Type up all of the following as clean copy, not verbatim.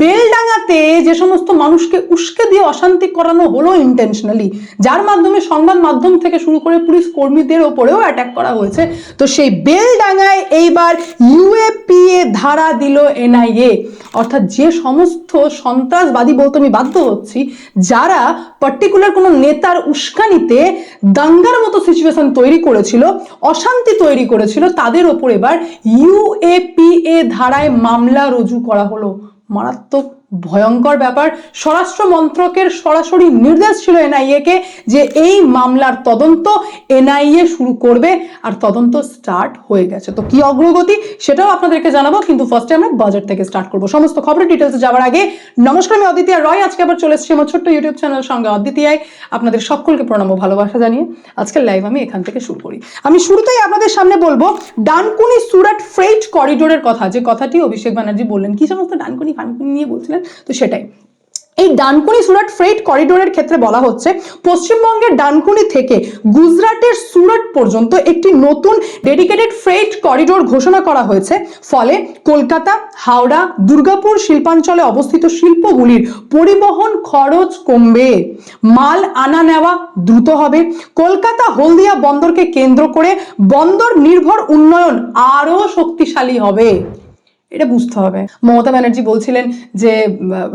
বেলডাঙ্গাতে যে সমস্ত মানুষকে উস্কে দিয়ে অশান্তি করানো হলো ইন্টেনশনালি, যার মাধ্যমে সংবাদ মাধ্যম থেকে শুরু করে পুলিশ কর্মীদের ওপরেও অ্যাটাক করা হয়েছে, তো সেই বেলডাঙ্গায় এইবার ইউএপিএ ধারা দিল এনআইএ। অর্থাৎ যে সমস্ত সন্ত্রাসবাদী বলতে আমি বাধ্য হচ্ছি, যারা পার্টিকুলার কোনো নেতার উস্কানিতে দাঙ্গার মতো সিচুয়েশন তৈরি করেছিল, অশান্তি তৈরি করেছিল, তাদের ওপর এবার ইউএপিএ ধারায় মামলা রুজু করা হলো। মারাত্মক ভয়ঙ্কর ব্যাপার। স্বরাষ্ট্র মন্ত্রকের সরাসরি নির্দেশ ছিল এনআইএ কে যে এই মামলার তদন্ত এনআইএ শুরু করবে, আর তদন্ত স্টার্ট হয়ে গেছে। তো কি অগ্রগতি সেটাও আপনাদেরকে জানাবো, কিন্তু ফার্স্টে আমরা বাজেট থেকে স্টার্ট করব। সমস্ত খবরের ডিটেলসে যাওয়ার আগে নমস্কার, আমি অদ্বিতীয়া রয়। আজকে আবার চলে এসেছি আমার ছোট্ট ইউটিউব চ্যানেল সঙ্গে অদ্বিতীয়ায়। আপনাদের সকলকে প্রণাম ও ভালোবাসা জানিয়ে আজকের লাইভ আমি এখান থেকে শুরু করি। আমি শুরুতেই আপনাদের সামনে বলবো ডানকুনি সুরাট ফ্রেইট করিডোরের কথা, যে কথাটি অভিষেক ব্যানার্জি বললেন। কি সমস্ত ডানকুনি ফানকুনি নিয়ে বলছিলেন, তো সেটাই। এই ডানকুনি সুরাট ফ্রেইট করিডোরের ক্ষেত্রে বলা হচ্ছে পশ্চিমবঙ্গের ডানকুনি থেকে গুজরাটের সুরাট পর্যন্ত একটি নতুন ডেডিকেটেড ফ্রেইট করিডোর ঘোষণা করা হয়েছে। ফলে কলকাতা, হাওড়া, দুর্গাপুর শিল্পাঞ্চলে অবস্থিত শিল্পগুলির পরিবহন খরচ কমবে, মাল আনা নেওয়া দ্রুত হবে। কলকাতা হলদিয়া বন্দরকে কেন্দ্র করে বন্দর নির্ভর উন্নয়ন আরো শক্তিশালী হবে। এটা বুঝতে হবে। মমতা ব্যানার্জি বলছিলেন যে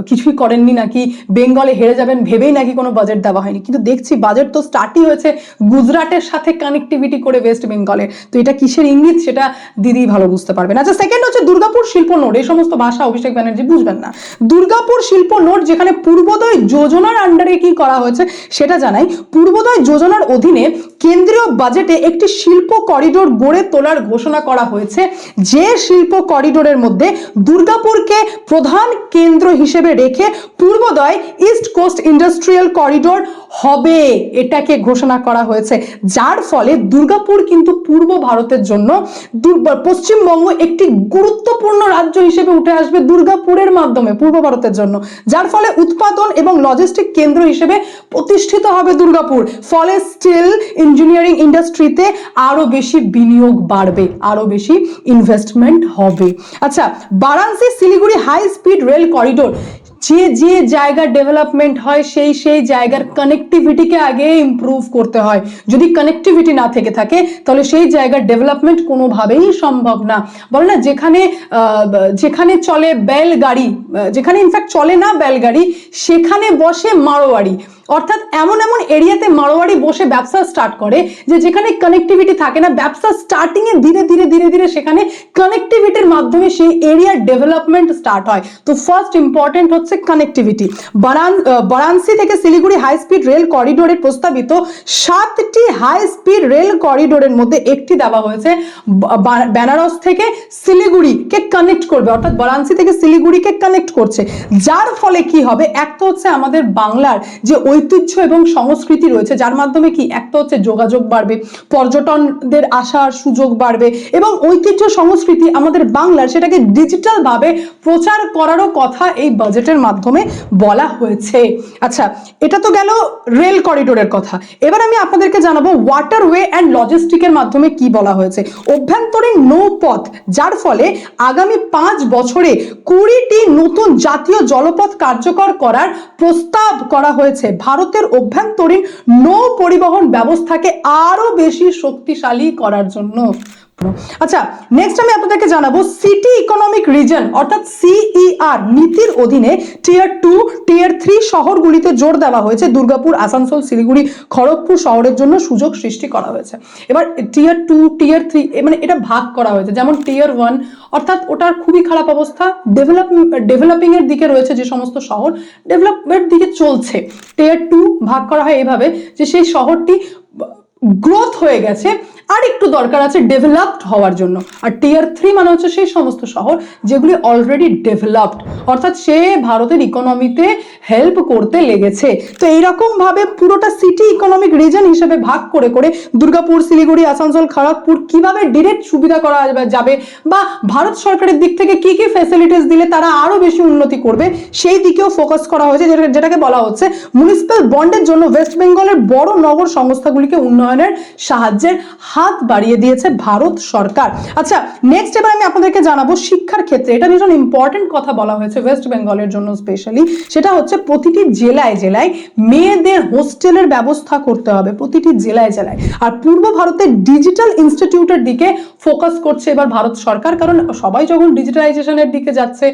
কিছুই করেননি, নাকি বেঙ্গলে হেরে যাবেন ভেবেই নাকি কোনো বাজেট দেওয়া হয়নি, কিন্তু দেখছি বাজেট তো স্টার্টই হয়েছে গুজরাটের সাথে কানেক্টিভিটি করে ওয়েস্ট বেঙ্গলে। তো এটা কিসের ইঙ্গিত সেটা দিদি ভালো বুঝতে পারবেন। আচ্ছা, সেকেন্ড হচ্ছে দুর্গাপুর শিল্প নোড। এই সমস্ত ভাষা অভিষেক ব্যানার্জি বুঝবেন না। দুর্গাপুর শিল্প নোড, যেখানে পূর্বোদয় যোজনার আন্ডারে কি করা হয়েছে সেটা জানাই। পূর্বোদয় যোজনার অধীনে কেন্দ্রীয় বাজেটে একটি শিল্প করিডোর গড়ে তোলার ঘোষণা করা হয়েছে, যে শিল্প করিডোরের মধ্যে দুর্গাপুরকে প্রধান কেন্দ্র হিসেবে রেখে পূর্বোদয় ইস্ট কোস্ট ইন্ডাস্ট্রিয়াল করিডোর হবে, এটাকে ঘোষণা করা হয়েছে। যার ফলে দুর্গাপুর কিন্তু পূর্ব ভারতের জন্য, পশ্চিমবঙ্গ একটি গুরুত্বপূর্ণ রাজ্য হিসেবে উঠে আসবে দুর্গাপুরের মাধ্যমে পূর্ব ভারতের জন্য, যার ফলে উৎপাদন এবং লজিস্টিক কেন্দ্র হিসেবে প্রতিষ্ঠিত হবে দুর্গাপুর। ফলে স্টিল ইঞ্জিনিয়ারিং ইন্ডাস্ট্রিতে আরো বেশি বিনিয়োগ বাড়বে, আরো বেশি ইনভেস্টমেন্ট হবে। আচ্ছা, Varanasi Siliguri high speed rail corridor, যে যে জায়গার ডেভেলপমেন্ট হয় সেই সেই জায়গার কানেক্টিভিটিকে আগে ইমপ্রুভ করতে হয়। যদি কানেক্টিভিটি না থেকে থাকে তাহলে সেই জায়গার ডেভেলপমেন্ট কোনোভাবেই সম্ভব না। বলে না, যেখানে চলে বেলগাড়ি, যেখানে ইনফ্যাক্ট চলে না বেলগাড়ি, সেখানে বসে মারোয়াড়ি। অর্থাৎ এমন এমন এরিয়াতে মারোয়াড়ি বসে ব্যবসা স্টার্ট করে যে যেখানে কানেক্টিভিটি থাকে না, ব্যবসা স্টার্টিং এ ধীরে ধীরে ধীরে ধীরে সেখানে কানেক্টিভিটির মাধ্যমে সেই এরিয়ার ডেভেলপমেন্ট স্টার্ট হয়। তো ফার্স্ট ইম্পর্টেন্ট হচ্ছে কানেক্টিভিটি। বারাণসী থেকে শিলিগুড়ি হাই স্পিড রেল করিডোরের প্রস্তাবিত 7টি হাই স্পিড রেল করিডোরের মধ্যে একটি দেওয়া হয়েছে বেনারস থেকে শিলিগুড়িকে কানেক্ট করবে, অর্থাৎ বারাণসী থেকে শিলিগুড়িকে কানেক্ট করছে। যার ফলে কি হবে, এক তো হচ্ছে আমাদের বাংলার যে ঐতিহ্য এবং সংস্কৃতি রয়েছে, যার মাধ্যমে কি একটা হচ্ছে যোগাযোগ বাড়বে, পর্যটনদের আসার সুযোগ বাড়বে, এবং ঐতিহ্য সংস্কৃতি আমাদের বাংলার সেটাকে ডিজিটাল ভাবে প্রচার করারও কথা এই বাজেটের মাধ্যমে বলা হয়েছে। আচ্ছা, এটা তো গেল রেল করিডোরের কথা। এবার আমি আপনাদেরকে জানাবো ওয়াটারওয়ে অ্যান্ড লজিস্টিকের মাধ্যমে কি বলা হয়েছে। অভ্যন্তরীণ নৌপথ, যার ফলে আগামী 5 বছরে 20টি নতুন জাতীয় জলপথ কার্যকর করার প্রস্তাব করা হয়েছে। ভারতের অভ্যন্তরীণ নৌ পরিবহন ব্যবস্থাকে আরো বেশি শক্তিশালী করার জন্য। আচ্ছা, নেক্সট আমি আপনাদেরকে জানাবো সিটি ইকোনমিক রিজন অর্থাৎ সিইআর নীতির অধীনে টিয়ার 2, টিয়ার 3 শহরগুলিতে জোর দেওয়া হয়েছে। দুর্গাপুর, আসানসোল, শিলিগুড়ি, খড়গপুর শহরের জন্য সুযোগ সৃষ্টি করা হয়েছে। এবার টিয়ার 2, টিয়ার 3 মানে এটা ভাগ করা হয়েছে। যেমন টিয়ার 1 অর্থাৎ ওটার খুবই খারাপ অবস্থা, ডেভেলপিং এর দিকে রয়েছে যে সমস্ত শহর, ডেভেলপমেন্ট দিকে চলছে। টিয়ার 2 ভাগ করা হয় এইভাবে যে সেই শহরটি গ্রোথ হয়ে গেছে, আর একটু দরকার আছে ডেভেলপড হওয়ার জন্য। আর টিয়ার 3 মানে হচ্ছে সেই সমস্ত শহর যেগুলি অলরেডি ডেভেলপড, অর্থাৎ সে ভারতের ইকোনমিতে হেল্প করতে লেগেছে। তো এইরকম ভাবে পুরোটা সিটি ইকোনমিক রিজন হিসেবে ভাগ করে করে দুর্গাপুর, শিলিগুড়ি, আসানসোল, খড়গপুর কিভাবে ডিরেক্ট সুবিধা করা যাবে, বা ভারত সরকারের দিক থেকে কি কি ফ্যাসিলিটিস দিলে তারা আরো বেশি উন্নতি করবে, সেই দিকেও ফোকাস করা হয়েছে। যেটাকে বলা হচ্ছে মিউনিসিপ্যাল বন্ডের জন্য ওয়েস্ট বেঙ্গলের বড় নগর সংস্থাগুলিকে উন্নয়নের সাহায্যের হাত বাড়িয়ে দিয়েছে ভারত সরকার। আচ্ছা, নেক্সট এবার আমি আপনাদেরকে জানাবো শিক্ষার ক্ষেত্রে এটা ভীষণ ইম্পর্টেন্ট কথা বলা হয়েছে ওয়েস্ট বেঙ্গলের জন্য স্পেশালি, সেটা হচ্ছে প্রতিটি জেলায় জেলায় মেয়েদের হোস্টেলের ব্যবস্থা করতে হবে, প্রতিটি জেলায় জেলায়। আর পূর্ব ভারতের ডিজিটাল ইনস্টিটিউটের দিকে ফোকাস করছে এবার ভারত সরকার, কারণ সবাই যখন ডিজিটালাইজেশনের দিকে যাচ্ছে,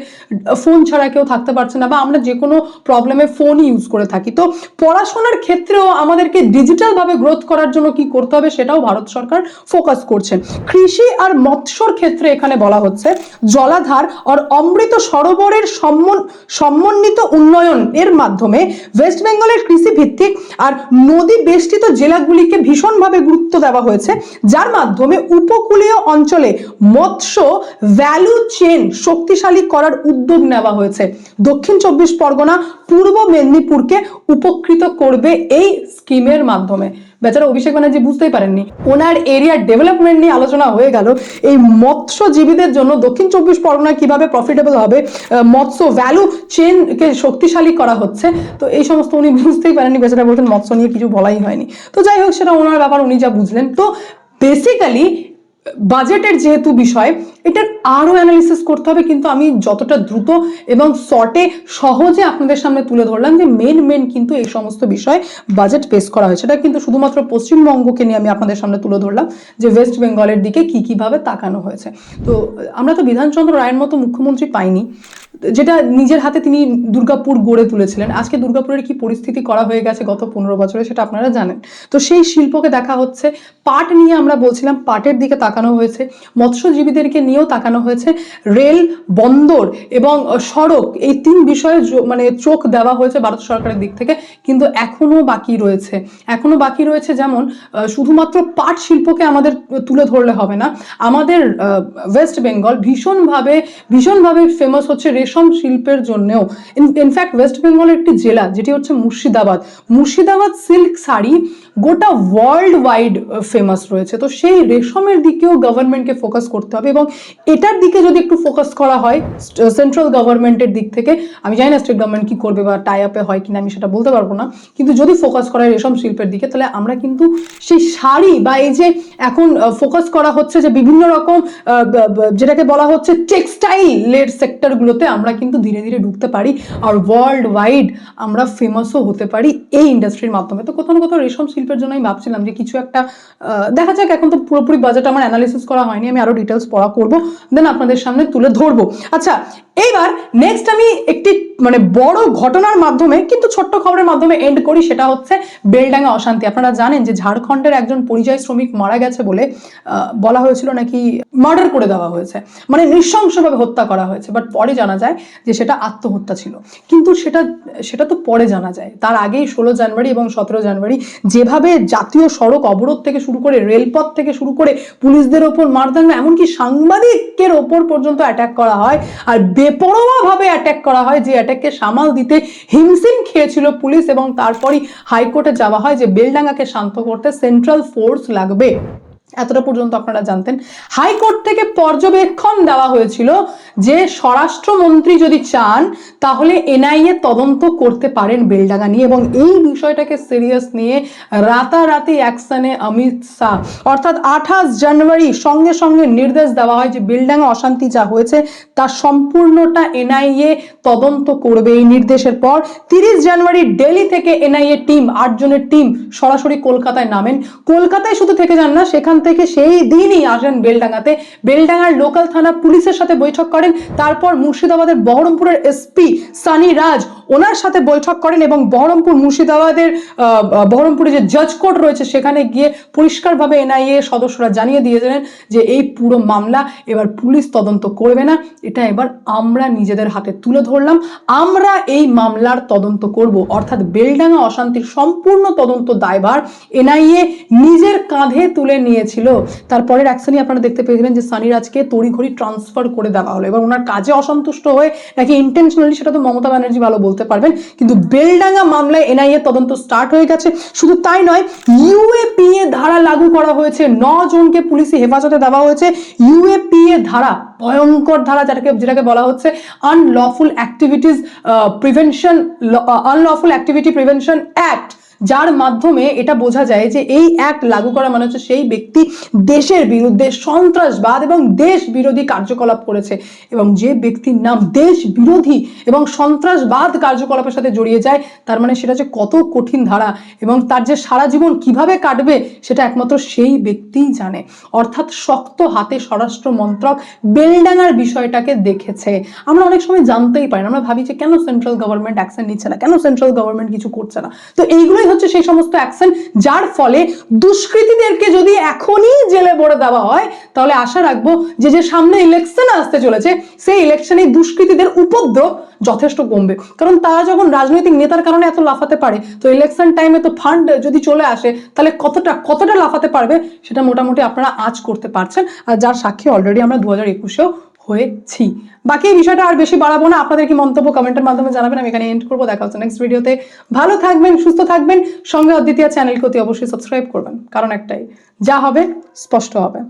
ফোন ছাড়া কেউ থাকতে পারছে না, বা আমরা যে কোনো প্রবলেমে ফোন ইউজ করে থাকি, তো পড়াশোনার ক্ষেত্রেও আমাদেরকে ডিজিটাল ভাবে গ্রোথ করার জন্য কি করতে হবে সেটাও ভারত সরকার ফোকাস করছেন। কৃষি আর মৎস্যর ক্ষেত্রে এখানে বলা হচ্ছে জলাধার আর অমৃত সরোবরের সমন্বিত উন্নয়ন এর মাধ্যমে ওয়েস্ট বেঙ্গলের কৃষি ভিত্তিক আর নদী বেষ্টিত জেলাগুলিকে ভীষণভাবে গুরুত্ব দেওয়া হয়েছে, যার মাধ্যমে উপকূলীয় অঞ্চলে মৎস্য ভ্যালু চেইন শক্তিশালী করার উদ্যোগ নেওয়া হয়েছে। দক্ষিণ 24 পরগনা পূর্ব মেদিনীপুরকে উপকৃত করবে এই স্কিমের মাধ্যমে। বেচারা অভিষেক ব্যানার্জি বুঝতেই পারেননি, ওনার এরিয়ার ডেভেলপমেন্ট নিয়ে আলোচনা হয়ে গেল, এই মৎস্যজীবীদের জন্য দক্ষিণ 24 পরগনা কিভাবে প্রফিটেবল হবে, মৎস্য ভ্যালু চেইনকে শক্তিশালী করা হচ্ছে, তো এই সমস্ত উনি বুঝতেই পারেননি। বেচারা বলছেন মৎস্য নিয়ে কিছু বলাই হয়নি। তো যাই হোক, সেটা ওনার ব্যাপার, উনি যা বুঝলেন। তো বেসিক্যালি বাজেটের যেহেতু বিষয়, এটার আরো অ্যানালিসিস করতে হবে, কিন্তু আমি যতটা দ্রুত এবং শর্টে সহজে আপনাদের সামনে তুলে ধরলাম যে মেন কিন্তু এই সমস্ত বিষয় বাজেট পেশ করা হয়েছে। এটা কিন্তু শুধুমাত্র পশ্চিমবঙ্গকে নিয়ে আমি আপনাদের সামনে তুলে ধরলাম যে ওয়েস্ট বেঙ্গলের দিকে কিভাবে তাকানো হয়েছে। তো আমরা তো বিধানচন্দ্র রায়ের মতো মুখ্যমন্ত্রী পাইনি, যেটা নিজের হাতে তিনি দুর্গাপুর গড়ে তুলেছিলেন। আজকে দুর্গাপুরের কি পরিস্থিতি করা হয়ে গেছে গত 15 বছরে, সেটা আপনারা জানেন। তো সেই শিল্পকে দেখা হচ্ছে, পাট নিয়ে আমরা বলছিলাম, পাটের দিকে তাকানো হয়েছে, মৎস্যজীবীদেরকে নিয়েও তাকানো হয়েছে, রেল, বন্দর এবং সড়ক, এই 3 বিষয়ে মানে চোখ দেওয়া হয়েছে ভারত সরকারের দিক থেকে। কিন্তু এখনো বাকি রয়েছে যেমন শুধুমাত্র পাট শিল্পকে আমাদের তুলে ধরলে হবে না, আমাদের ওয়েস্ট বেঙ্গল ভীষণভাবে ফেমাস হচ্ছে রেশম শিল্পের জন্যও। ইনফ্যাক্ট ওয়েস্ট বেঙ্গলের একটি জেলা যেটি হচ্ছে মুর্শিদাবাদ সিল্ক শাড়ি গোটা ওয়ার্ল্ড ওয়াইড ফেমাস রয়েছে। তো সেই রেশমের দিকেও গভর্নমেন্টকে ফোকাস করতে হবে, এবং এটার দিকে যদি একটু ফোকাস করা হয় সেন্ট্রাল গভর্নমেন্টের দিক থেকে, আমি জানি না স্টেট গভর্নমেন্ট কি করবে বা টাই আপে হয় কিনা, আমি সেটা বলতে পারবো না, কিন্তু যদি ফোকাস করা হয় রেশম শিল্পের দিকে, তাহলে আমরা কিন্তু সেই শাড়ি বা এই যে এখন ফোকাস করা হচ্ছে যে বিভিন্ন রকম যেটাকে বলা হচ্ছে টেক্সটাইলের সেক্টরগুলোতে, আমরা কিন্তু ধীরে ধীরে ঢুকতে পারি আর ওয়ার্ল্ড ওয়াইড আমরা ফেমাসও হতে পারি এই ইন্ডাস্ট্রির মাধ্যমে। তো কোথাও না কোথাও রেশম শিল্পের জন্য আমি ভাবছিলাম যে কিছু একটা দেখা যাক। এখন তো পুরোপুরি বাজেট আমার অ্যানালিসিস করা হয়নি, আমি আরো ডিটেলস পড়া করবো, দেন আপনাদের সামনে তুলে ধরবো। আচ্ছা, এইবার নেক্সট আমি একটি মানে বড় ঘটনার মাধ্যমে, কিন্তু ছোট্ট খবরের মাধ্যমে এন্ড করি, সেটা হচ্ছে বেলডাঙ্গা অশান্তি। আপনারা জানেন যে ঝাড়খণ্ডের একজন পরিযায়ী শ্রমিক মারা গেছে বলে বলা হয়েছিল নাকি মার্ডার করে দেওয়া হয়েছে, মানে নৃশংসভাবে হত্যা করা হয়েছে, বাট পরে জানা যায় যে সেটা আত্মহত্যা ছিল। কিন্তু সেটা তো পরে জানা যায়, তার আগেই 16 জানুয়ারি এবং 17 জানুয়ারি যেভাবে জাতীয় সড়ক অবরোধ থেকে শুরু করে, রেলপথ থেকে শুরু করে পুলিশদের ওপর মারদাঙ্গা, এমনকি সাংবাদিকের ওপর পর্যন্ত অ্যাটাক করা হয়, আর বেপরোয়া ভাবে অ্যাটাক করা হয়, যে অ্যাটাককে সামাল দিতে হিমশিম খেয়েছিল পুলিশ, এবং তারপরই হাইকোর্টে যাওয়া হয় যে বেলডাঙ্গাকে শান্ত করতে সেন্ট্রাল ফোর্স লাগবে। এতটা পর্যন্ত আপনারা জানতেন। হাইকোর্ট থেকে পর্যবেক্ষণ দেওয়া হয়েছিল যে স্বরাষ্ট্রমন্ত্রী যদি চান তাহলে এনআইএ তদন্ত করতে পারেন বেলডাঙ্গা নিয়ে, এবং এই বিষয়টাকে সিরিয়াস নিয়ে রাতারাতি অ্যাকশনে অমিত শাহ, অর্থাৎ 28 জানুয়ারি সঙ্গে সঙ্গে নির্দেশ দেওয়া হয় যে বেলডাঙ্গা অশান্তি যা হয়েছে তার সম্পূর্ণটা এনআইএ তদন্ত করবে। এই নির্দেশের পর 30 জানুয়ারি দিল্লি থেকে এনআইএ টিম, 8 জনের টিম সরাসরি কলকাতায় নামেন। কলকাতায় শুধু থেকে যান না, সেখান থেকে সেই দিনই আসেন বেলডাঙ্গাতে, বেলডাঙ্গার লোকাল থানা পুলিশের সাথে বৈঠক করেন, তারপর মুর্শিদাবাদের বহরমপুরের এসপি সানি রাজ ওনার সাথে বৈঠক করেন, এবং বহরমপুরে যে জাজ কোর্ট রয়েছে সেখানে গিয়ে পরিষ্কারভাবে এনআইএ সদস্যরা জানিয়ে দিয়েছিলেন যে এই পুরো মামলা এবার পুলিশ তদন্ত করবে না, এটা এবার আমরা নিজেদের হাতে তুলে ধরলাম, আমরা এই মামলার তদন্ত করব। অর্থাৎ বেলডাঙ্গা অশান্তির সম্পূর্ণ তদন্ত দায়ভার এনআইএ নিজের কাঁধে তুলে নিয়েছিল। তারপরের অ্যাকশনই আপনারা দেখতে পেয়েছিলেন যে সানি রাজকে তড়িঘড়ি ট্রান্সফার করে দেওয়া হলো। এবার ওনার কাজে অসন্তুষ্ট হয়ে নাকি ইন্টেনশনালি সেটা তো মমতা ব্যানার্জি ভালো বলতে পারবেন, কিন্তু বেলডাঙ্গা মামলায় এনআইএ তদন্ত স্টার্ট হয়ে গেছে। শুধু তাই নয়, ইউএপিএ ধারা লাগু করা হয়েছে, 9 জনকে পুলিশি হেফাজতে দেওয়া হয়েছে। ইউএপিএ ধারা, ভয়ঙ্কর ধারা, যেটাকে বলা হচ্ছে আনলফুল অ্যাক্টিভিটি প্রিভেনশন অ্যাক্ট, যার মাধ্যমে এটা বোঝা যায় যে এই অ্যাক্ট লাগু করা মানে হচ্ছে সেই ব্যক্তি দেশের বিরুদ্ধে সন্ত্রাসবাদ এবং দেশ বিরোধী কার্যকলাপ করেছে, এবং যে ব্যক্তির নাম দেশ বিরোধী এবং সন্ত্রাসবাদ কার্যকলাপের সাথে জড়িয়ে যায় তার মানে সেটা যে কত কঠিন ধারা এবং তার যে সারা জীবন কিভাবে কাটবে সেটা একমাত্র সেই ব্যক্তিই জানে। অর্থাৎ শক্ত হাতে স্বরাষ্ট্র মন্ত্রক বেলডাঙ্গার বিষয়টাকে দেখেছে। আমরা অনেক সময় জানতেই পারি না, আমরা ভাবি যে কেন সেন্ট্রাল গভর্নমেন্ট অ্যাকশন নিচ্ছে না, কেন সেন্ট্রাল গভর্নমেন্ট কিছু করছে না। তো এইগুলোই হচ্ছে সেই সমস্ত অ্যাকশন যার ফলে দুষ্কৃতীদেরকে যদি এখনই জেলে ভরে দেওয়া হয় তাহলে আশা রাখবো যে যে সামনে ইলেকশন আসতে চলেছে সেই ইলেকশনে দুষ্কৃতীদের উপদ্রব যথেষ্ট কমবে। কারণ তারা যখন রাজনৈতিক নেতার কারণে এত লাফাতে পারে, তো ইলেকশন টাইমে তো ফান্ড যদি চলে আসে তাহলে কতটা লাফাতে পারবে সেটা মোটামুটি আপনারা আঁচ করতে পারছেন, আর যার সাক্ষী অলরেডি আমরা 2021-এও হয়েছি। বাকি এই বিষয়টা আর বেশি বাড়াবো না, আপনাদের কি মন্তব্য কমেন্টের মাধ্যমে জানাবেন। আমি এখানে এন্ড করবো, দেখা হচ্ছে নেক্সট ভিডিওতে। ভালো থাকবেন, সুস্থ থাকবেন, সঙ্গে অদ্বিতীয়া চ্যানেলকে অতি অবশ্যই সাবস্ক্রাইব করবেন, কারণ একটাই, যা হবে স্পষ্ট হবে।